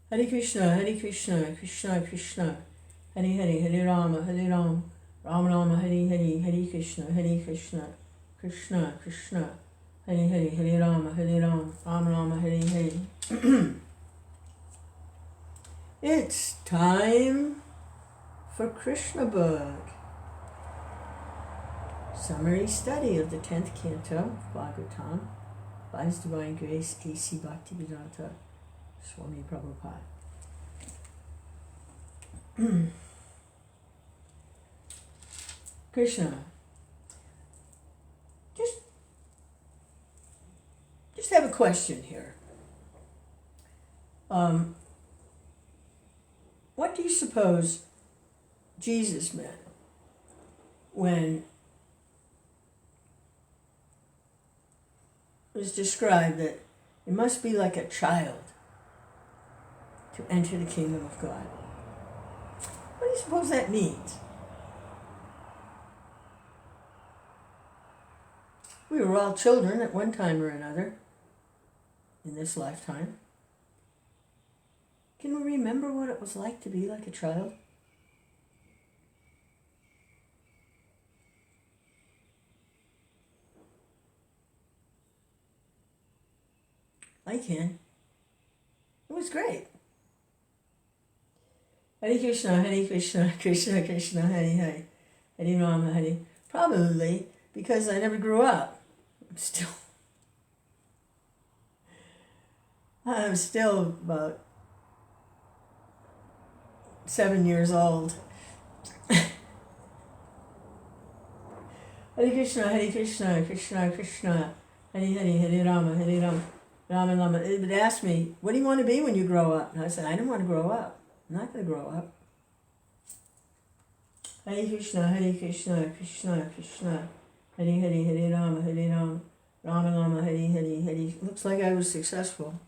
Hare Krishna, Krishna Krishna, Hare Hare, Hare Rama, Rama Rama, Hare Hare, Hare Krishna, Krishna Krishna, Hare Hare, Hare Rama, Rama Rama, Hare Hare. It's time for Kṛṣṇa book. Summary study of the 10th canto of Bhagavatam by His Divine Grace A.C. Bhaktivedanta Swami Prabhupada. Kṛṣṇa, just have a question here. What do you suppose Jesus meant when it was described that it must be like a child to enter the kingdom of God? What do you suppose that means? We were all children at one time or another in this lifetime. Can we remember what it was like to be like a child? I can. It was great. Hare Krishna, Krishna Krishna, Hare Hare, Hare Rama, Hare. Probably because I never grew up. I'm still about 7 years old. Hare Krishna, Krishna Krishna, Hare Hare, Hare Rama, Rama Rama. It would ask me, what do you want to be when you grow up? And I said, I don't want to grow up. I'm not going to grow up. Hare Krishna, Krishna Krishna, Hare Hare, Hare Rama, Rama Rama, Hare Hare. Looks like I was successful.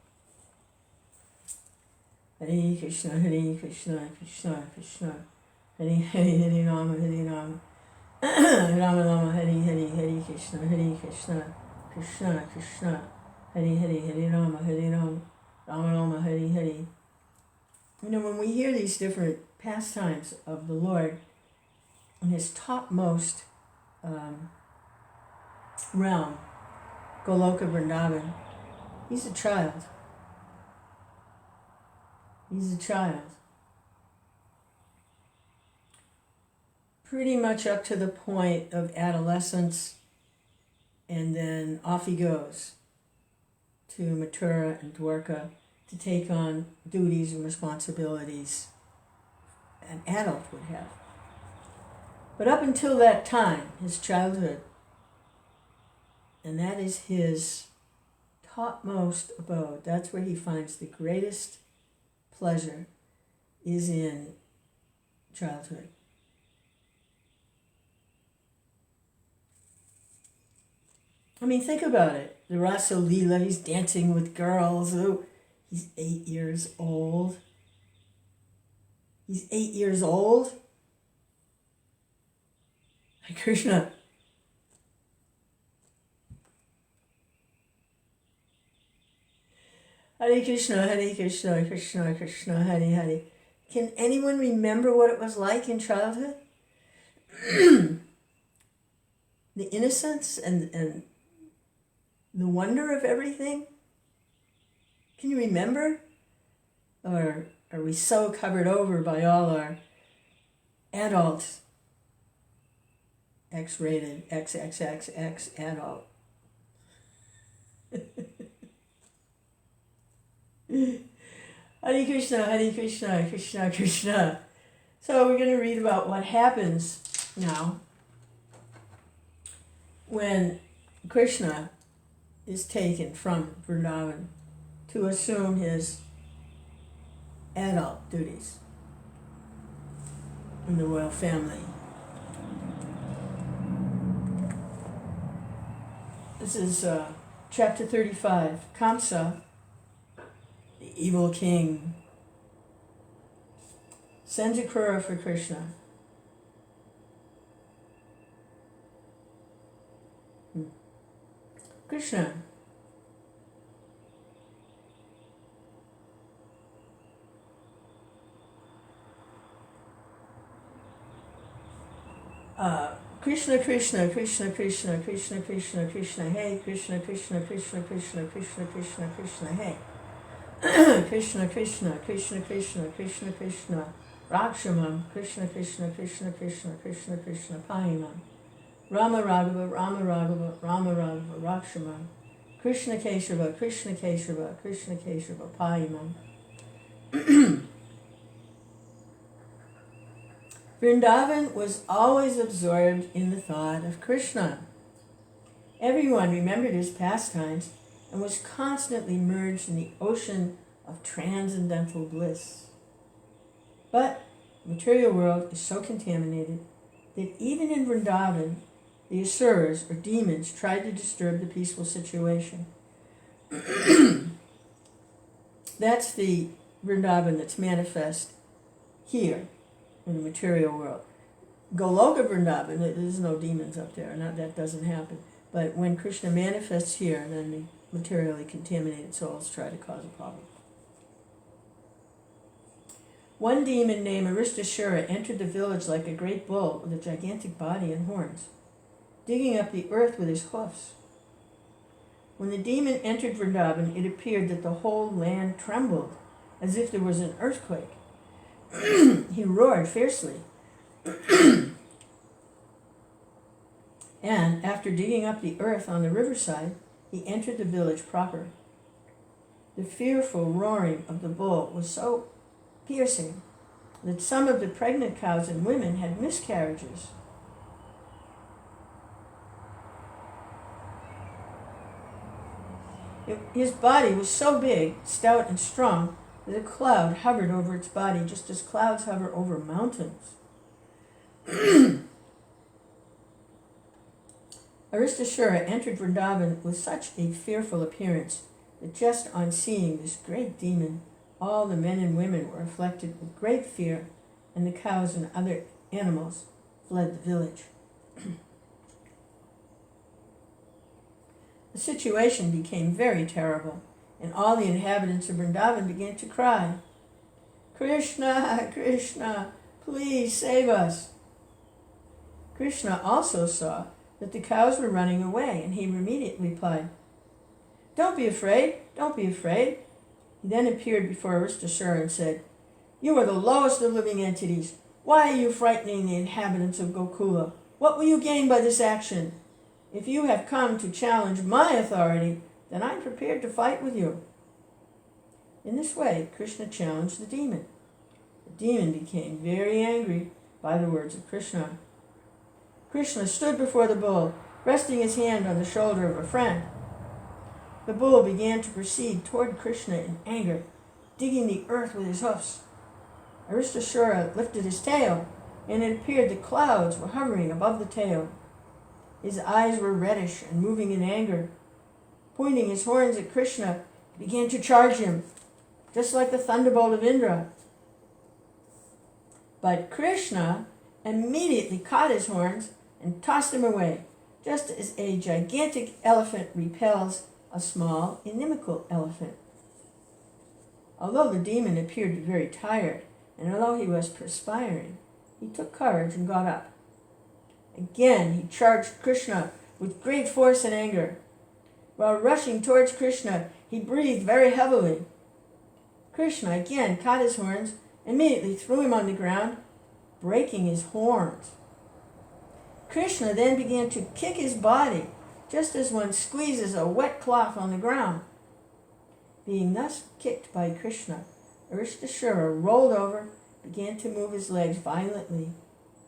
Hare Krishna, Krishna Krishna, Hare Hare, Hare Rama, Rama Rama, Hare Hare, Krishna, Krishna Krishna, Hare Hare, Hare Rama, Rama Rama, Hare Hare. You know, when we hear these different pastimes of the Lord in His topmost realm, Goloka Vrindavan, He's a child. He's a child. Pretty much up to the point of adolescence, and then off he goes to Mathura and Dwarka to take on duties and responsibilities an adult would have. But up until that time, his childhood, and that is his topmost abode, that's where he finds the greatest pleasure, is in childhood. I mean, think about it. The Rasa Leela, he's dancing with girls. Oh, he's 8 years old. He's 8 years old? Krishna. Hare Krishna, Krishna Krishna, Hare Hare. Can anyone remember what it was like in childhood? The innocence and the wonder of everything? Can you remember? Or are we so covered over by all our adult, X-rated, XXXX adult? Hare Krishna, Krishna Krishna. So we're going to read about what happens now when Kṛṣṇa is taken from Vrindavan to assume his adult duties in the royal family. This is chapter 35. Kaṁsa, the evil king, sends Akrūra for Kṛṣṇa. Kṛṣṇa, Kṛṣṇa, Kṛṣṇa, Kṛṣṇa, Kṛṣṇa, Kṛṣṇa, Kṛṣṇa, Kṛṣṇa, hey, Kṛṣṇa, Kṛṣṇa, Kṛṣṇa, Kṛṣṇa, Kṛṣṇa, Kṛṣṇa, Kṛṣṇa, hey. Kṛṣṇa, Kṛṣṇa, Kṛṣṇa, Kṛṣṇa, Kṛṣṇa, Kṛṣṇa, Rakshamam, Kṛṣṇa, Kṛṣṇa, Kṛṣṇa, Kṛṣṇa, Kṛṣṇa, Kṛṣṇa, Payamam. Rama Raghava, Rama Raghava, Rama Raghava, Rakshamam. Kṛṣṇa Keshava, Kṛṣṇa Keshava, Kṛṣṇa Keshava, Payamam. Vrindavan was always absorbed in the thought of Kṛṣṇa. Everyone remembered his pastimes and was constantly merged in the ocean of transcendental bliss. But the material world is so contaminated that even in Vrindavan, the Asuras, or demons, tried to disturb the peaceful situation. That's the Vrindavan that's manifest here in the material world. Goloka Vrindavan, there's no demons up there, that doesn't happen. But when Kṛṣṇa manifests here, then the materially contaminated souls try to cause a problem. One demon named Aristasura entered the village like a great bull with a gigantic body and horns, digging up the earth with his hoofs. When the demon entered Vrindavan, it appeared that the whole land trembled, as if there was an earthquake. He roared fiercely. And after digging up the earth on the riverside, he entered the village proper. The fearful roaring of the bull was so piercing that some of the pregnant cows and women had miscarriages. His body was so big, stout, and strong that a cloud hovered over its body, just as clouds hover over mountains. Aristasura entered Vrindavan with such a fearful appearance that just on seeing this great demon, all the men and women were afflicted with great fear, and the cows and other animals fled the village. The situation became very terrible, and all the inhabitants of Vrindavan began to cry, "Kṛṣṇa, Kṛṣṇa, please save us." Kṛṣṇa also saw that the cows were running away, and he immediately replied, "Don't be afraid, don't be afraid." He then appeared before Aristasura and said, "You are the lowest of living entities. Why are you frightening the inhabitants of Gokula? What will you gain by this action? If you have come to challenge my authority, then I am prepared to fight with you." In this way, Kṛṣṇa challenged the demon. The demon became very angry by the words of Kṛṣṇa. Kṛṣṇa stood before the bull, resting his hand on the shoulder of a friend. The bull began to proceed toward Kṛṣṇa in anger, digging the earth with his hoofs. Aristasura lifted his tail, and it appeared that clouds were hovering above the tail. His eyes were reddish and moving in anger. Pointing his horns at Kṛṣṇa, he began to charge him, just like the thunderbolt of Indra. But Kṛṣṇa immediately caught his horns and tossed him away, just as a gigantic elephant repels a small, inimical elephant. Although the demon appeared very tired, and although he was perspiring, he took courage and got up. Again he charged Kṛṣṇa with great force and anger. While rushing towards Kṛṣṇa, he breathed very heavily. Kṛṣṇa again caught his horns, immediately threw him on the ground, breaking his horns. Kṛṣṇa then began to kick his body, just as one squeezes a wet cloth on the ground. Being thus kicked by Kṛṣṇa, Aristasura rolled over, began to move his legs violently,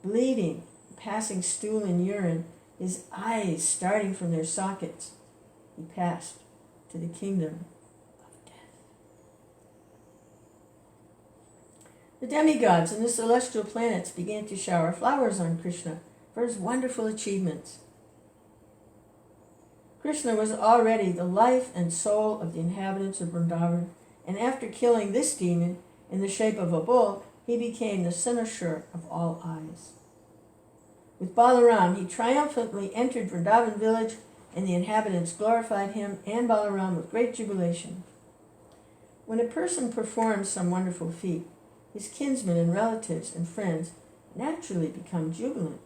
bleeding, passing stool and urine, his eyes starting from their sockets. He passed to the kingdom of death. The demigods and the celestial planets began to shower flowers on Kṛṣṇa for his wonderful achievements. Kṛṣṇa was already the life and soul of the inhabitants of Vrindavan, and after killing this demon in the shape of a bull, he became the cynosure of all eyes. With Balaram, he triumphantly entered Vrindavan village, and the inhabitants glorified him and Balaram with great jubilation. When a person performs some wonderful feat, his kinsmen and relatives and friends naturally become jubilant.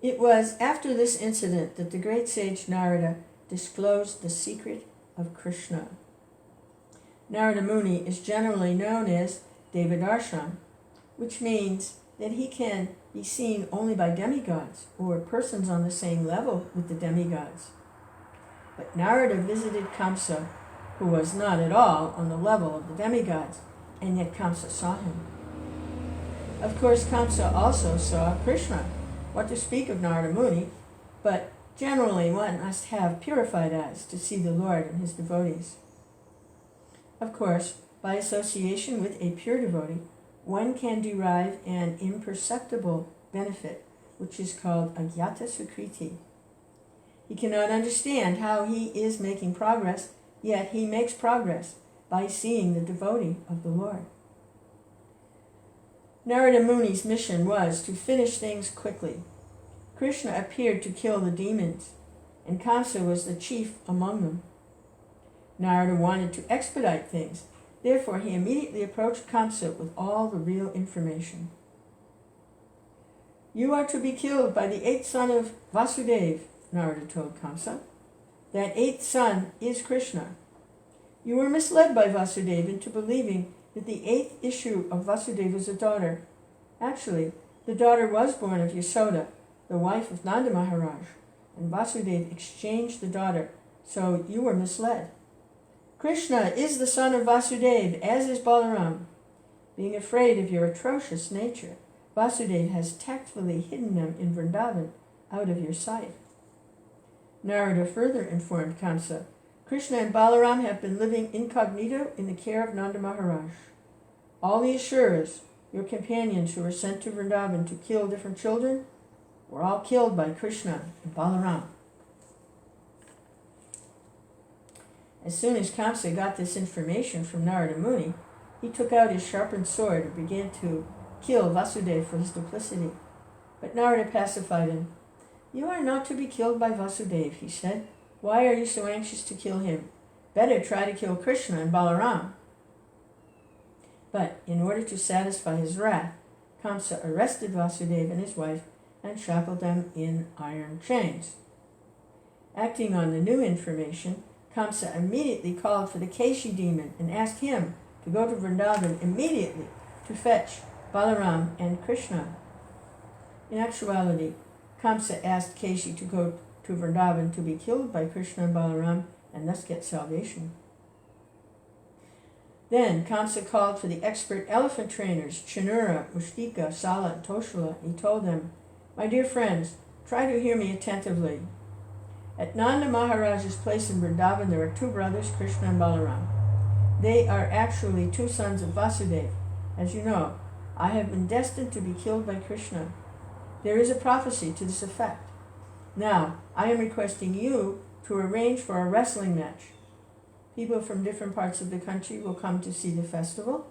It was after this incident that the great sage Narada disclosed the secret of Kṛṣṇa. Narada Muni is generally known as Devadarshan, which means that he can be seen only by demigods or persons on the same level with the demigods. But Narada visited Kaṁsa, who was not at all on the level of the demigods, and yet Kaṁsa saw him. Of course, Kaṁsa also saw Kṛṣṇa, what to speak of Narada Muni, but generally one must have purified eyes to see the Lord and his devotees. Of course, by association with a pure devotee, one can derive an imperceptible benefit, which is called agyata sukriti. He cannot understand how he is making progress, yet he makes progress by seeing the devotee of the Lord. Narada Muni's mission was to finish things quickly. Kṛṣṇa appeared to kill the demons, and Kaṁsa was the chief among them. Narada wanted to expedite things, therefore he immediately approached Kaṁsa with all the real information. "You are to be killed by the 8th son of Vasudeva," Narada told Kaṁsa. "That 8th son is Kṛṣṇa. You were misled by Vasudeva into believing that the 8th issue of Vasudeva was a daughter. Actually, the daughter was born of Yasoda, the wife of Nanda Maharaj, and Vasudeva exchanged the daughter, so you were misled. Kṛṣṇa is the son of Vasudeva, as is Balaram. Being afraid of your atrocious nature, Vasudeva has tactfully hidden them in Vrindavan, out of your sight." Narada further informed Kaṁsa, "Kṛṣṇa and Balaram have been living incognito in the care of Nanda Maharaj. All the Asuras, your companions who were sent to Vrindavan to kill different children, were all killed by Kṛṣṇa and Balaram." As soon as Kaṁsa got this information from Narada Muni, he took out his sharpened sword and began to kill Vasudeva for his duplicity. But Narada pacified him. "You are not to be killed by Vasudeva," he said. "Why are you so anxious to kill him? Better try to kill Kṛṣṇa and Balaram." But in order to satisfy his wrath, Kaṁsa arrested Vasudeva and his wife and shackled them in iron chains. Acting on the new information, Kaṁsa immediately called for the Keshi demon and asked him to go to Vrindavan immediately to fetch Balaram and Kṛṣṇa. In actuality, Kaṁsa asked Keshi to go to Vrindavan to be killed by Kṛṣṇa and Balaram and thus get salvation. Then Kaṁsa called for the expert elephant trainers, Chanura, Mustika, Sala, and Toshala, and he told them, "My dear friends, try to hear me attentively. At Nanda Maharaj's place in Vrindavan there are 2 brothers, Kṛṣṇa and Balaram. They are actually 2 sons of Vasudeva. As you know, I have been destined to be killed by Kṛṣṇa. There is a prophecy to this effect. Now, I am requesting you to arrange for a wrestling match. People from different parts of the country will come to see the festival,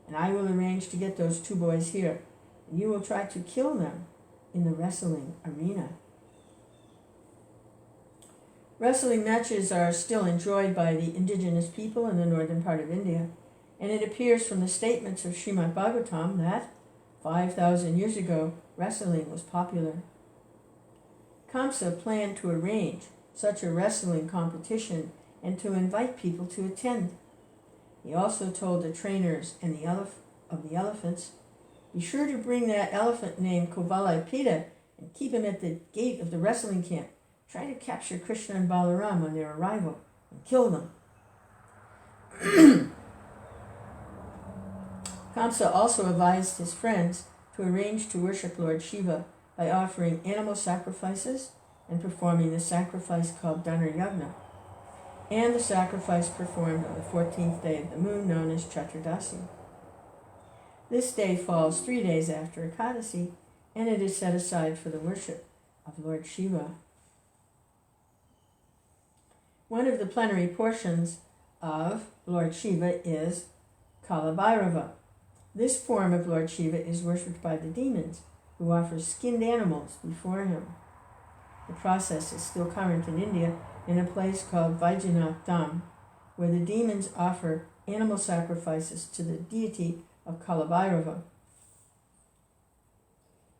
and I will arrange to get those 2 boys here, and you will try to kill them in the wrestling arena." Wrestling matches are still enjoyed by the indigenous people in the northern part of India, and it appears from the statements of Srimad Bhagavatam that 5,000 years ago, wrestling was popular. Kaṁsa planned to arrange such a wrestling competition and to invite people to attend. He also told the trainers and of the elephants, "Be sure to bring that elephant named Kovalapita and keep him at the gate of the wrestling camp. Try to capture Kṛṣṇa and Balaram on their arrival and kill them." Kaṁsa also advised his friends to arrange to worship Lord Shiva by offering animal sacrifices and performing the sacrifice called Dhanur Yagna, and the sacrifice performed on the 14th day of the moon known as Chaturdasi. This day falls 3 days after Ekadasi, and it is set aside for the worship of Lord Shiva. One of the plenary portions of Lord Shiva is Kalabhairava. This form of Lord Shiva is worshipped by the demons, who offer skinned animals before him. The process is still current in India in a place called Vaidhanath Dham, where the demons offer animal sacrifices to the deity of Kalabhairava.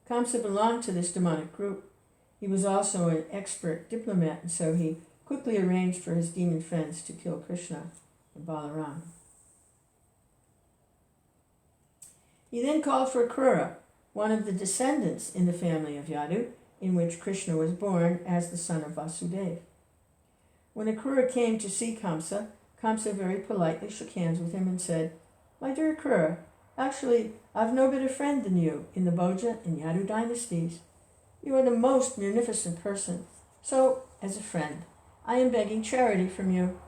Kaṁsa belonged to this demonic group. He was also an expert diplomat, and so he quickly arranged for his demon friends to kill Kṛṣṇa and Balaram. He then called for Akrūra, one of the descendants in the family of Yadu, in which Kṛṣṇa was born as the son of Vasudeva. When Akrūra came to see Kaṁsa, Kaṁsa very politely shook hands with him and said, "My dear Akrūra, actually, I've no better friend than you in the Bhoja and Yadu dynasties. You are the most munificent person. So, as a friend, I am begging charity from you.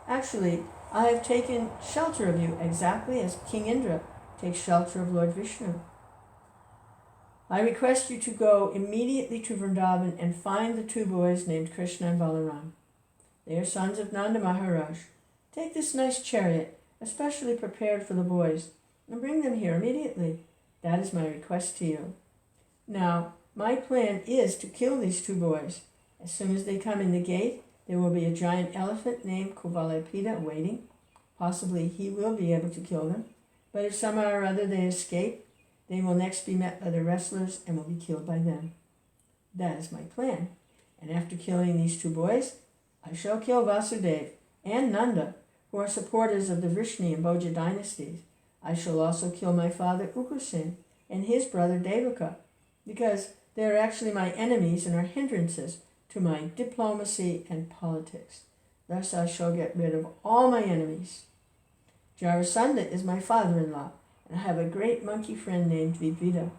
Actually, I have taken shelter of you exactly as King Indra takes shelter of Lord Vishnu. I request you to go immediately to Vrindavan and find the two boys named Kṛṣṇa and Balaram. They are sons of Nanda Maharaj. Take this nice chariot, especially prepared for the boys, and bring them here immediately. That is my request to you. Now, my plan is to kill these two boys. As soon as they come in the gate, there will be a giant elephant named Kuvalayapita waiting. Possibly he will be able to kill them, but if somehow or other they escape, they will next be met by the wrestlers and will be killed by them. That is my plan. And after killing these two boys, I shall kill Vasudeva and Nanda, who are supporters of the Vrishni and Bhoja dynasties. I shall also kill my father Ugrasen and his brother Devaka, because they are actually my enemies and are hindrances to my diplomacy and politics. Thus I shall get rid of all my enemies. Jarasandha is my father-in-law, and I have a great monkey friend named Vidvida.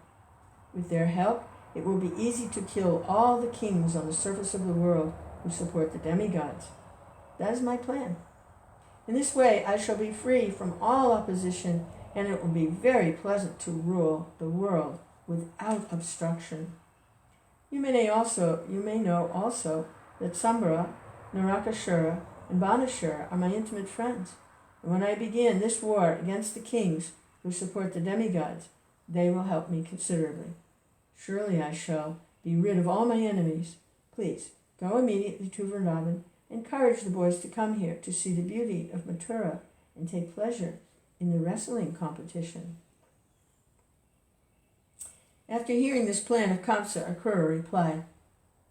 With their help, it will be easy to kill all the kings on the surface of the world who support the demigods. That is my plan. In this way, I shall be free from all opposition, and it will be very pleasant to rule the world without obstruction. You may know also that Sambara, Narakasura, and Banashura are my intimate friends. And when I begin this war against the kings who support the demigods, they will help me considerably. Surely I shall be rid of all my enemies. Please, go immediately to Vrindavan. Encourage the boys to come here to see the beauty of Mathura and take pleasure in the wrestling competition." After hearing this plan of Kaṁsa, Akrūra replied,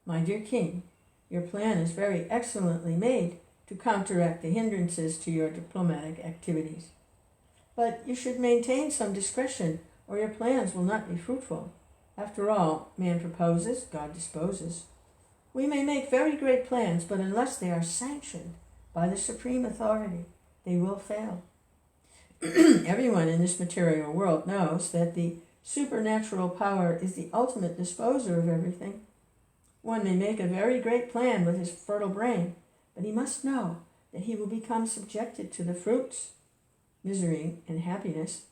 "My dear king, your plan is very excellently made to counteract the hindrances to your diplomatic activities. But you should maintain some discretion, or your plans will not be fruitful. After all, man proposes, God disposes. We may make very great plans, but unless they are sanctioned by the supreme authority, they will fail. Everyone in this material world knows that the supernatural power is the ultimate disposer of everything. One may make a very great plan with his fertile brain, but he must know that he will become subjected to the fruits, misery and happiness.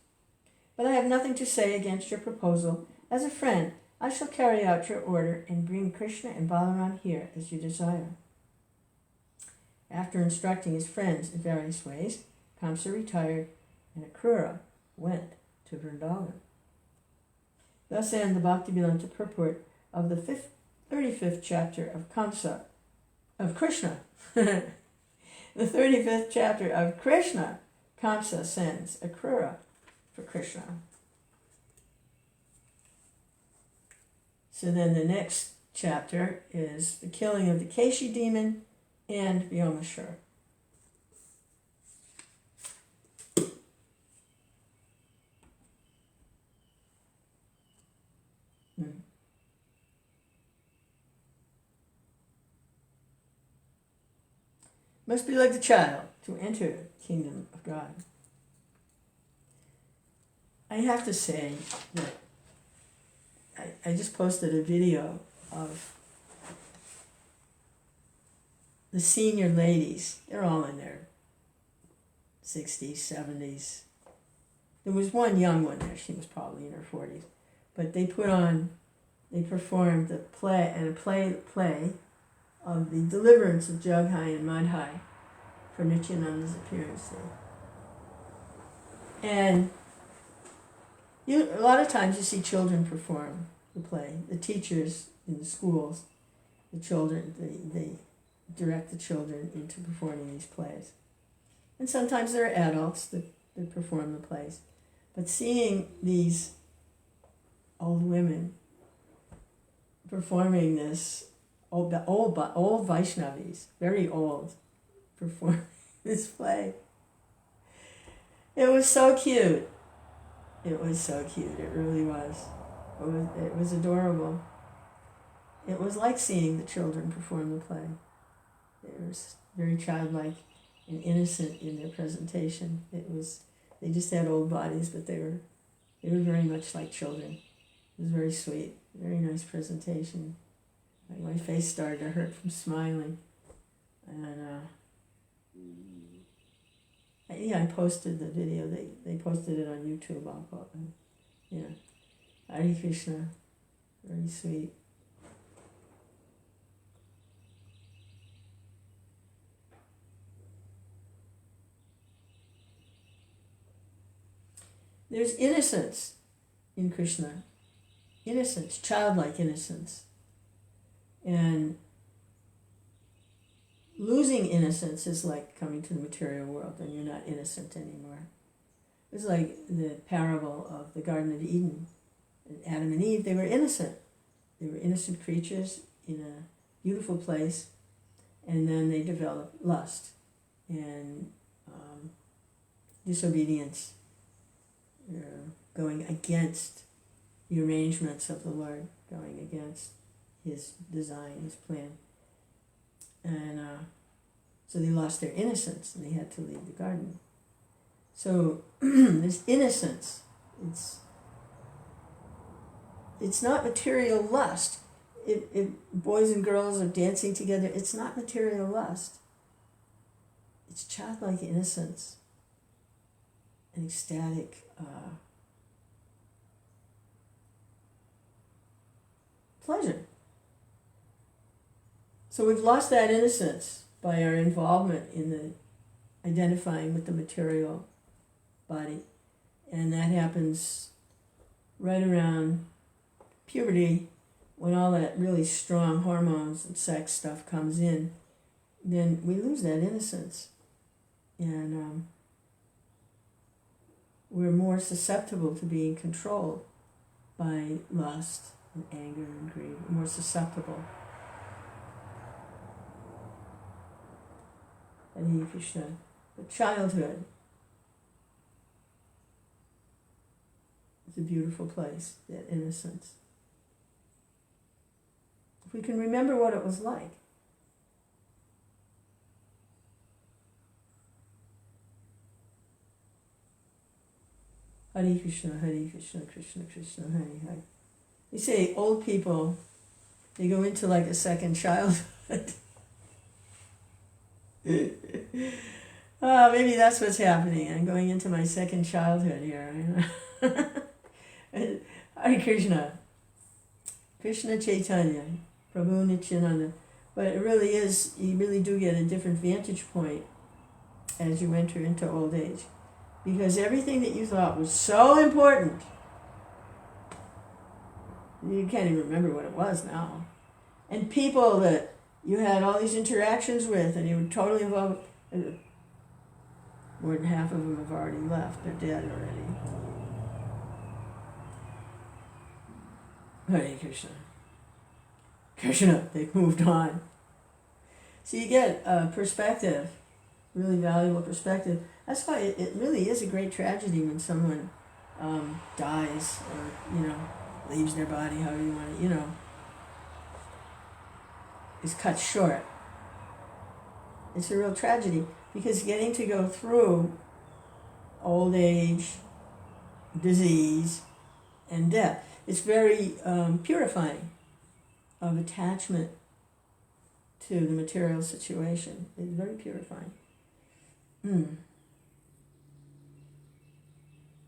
But I have nothing to say against your proposal. As a friend, I shall carry out your order and bring Kṛṣṇa and Balaram here as you desire." After instructing his friends in various ways, Kaṁsa retired and Akrūra went to Vrindavan. Thus ends the Bhaktivedanta purport of the 35th chapter of Kṛṣṇa. The 35th chapter of Kṛṣṇa. Kaṁsa sends Akrūra for Kṛṣṇa. So then the next chapter is the killing of the Keshi demon and Vyomashura. Must be like the child to enter the kingdom of God. I have to say that I just posted a video of the senior ladies. They're all in their 60s, 70s. There was one young one there. She was probably in her 40s. But they performed the play of the deliverance of Jaghai and Madhai for Nityananda's appearance there. And a lot of times you see children perform the play. The teachers in the schools, the children, they direct the children into performing these plays. And sometimes there are adults that perform the plays. But seeing these old women performing this, old Vaishnavis, very old, performing this play. It was so cute. It was so cute. It really was. It was adorable. It was like seeing the children perform the play. They were very childlike and innocent in their presentation. They just had old bodies, but they were very much like children. It was very sweet, very nice presentation. Like my face started to hurt from smiling. And I posted the video. They posted it on YouTube. Hare Kṛṣṇa, very sweet. There's innocence in Kṛṣṇa. Innocence, childlike innocence. And losing innocence is like coming to the material world and you're not innocent anymore. It's like the parable of the Garden of Eden. Adam and Eve, they were innocent. They were innocent creatures in a beautiful place, and then they developed lust and disobedience, going against the arrangements of the Lord, going against His design, His plan. And so they lost their innocence and they had to leave the garden. So this innocence, it's not material lust. If boys and girls are dancing together, it's not material lust. It's childlike innocence and ecstatic pleasure. So we've lost that innocence by our involvement in the identifying with the material body. And that happens right around puberty, when all that really strong hormones and sex stuff comes in. Then we lose that innocence. And we're more susceptible to being controlled by lust and anger and greed. We're more susceptible. Hare Kṛṣṇa. But childhood is a beautiful place, that innocence. If we can remember what it was like. Hare Kṛṣṇa, Hare Kṛṣṇa, Kṛṣṇa Kṛṣṇa, Hare Hare. They say old people, they go into like a second childhood. Maybe that's what's happening. I'm going into my second childhood here. Hare Kṛṣṇa, Krishna Chaitanya, Prabhu Nityananda. But it really is, you really do get a different vantage point as you enter into old age. Because everything that you thought was so important, you can't even remember what it was now. And people that you had all these interactions with and you were totally involved, more than half of them have already left. They're dead already. Hare Kṛṣṇa. Kṛṣṇa, they've moved on. So you get a perspective, really valuable perspective. That's why it really is a great tragedy when someone dies or, leaves their body, however you want to, is cut short. It's a real tragedy because getting to go through old age, disease, and death, it's very purifying of attachment to the material situation. It's very purifying.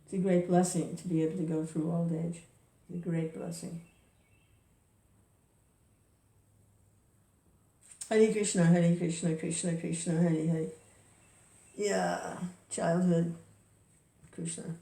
It's a great blessing to be able to go through old age. It's a great blessing. Hare Kṛṣṇa, Hare Kṛṣṇa, Kṛṣṇa Kṛṣṇa, Hare Hare. Yeah, childhood, Kṛṣṇa.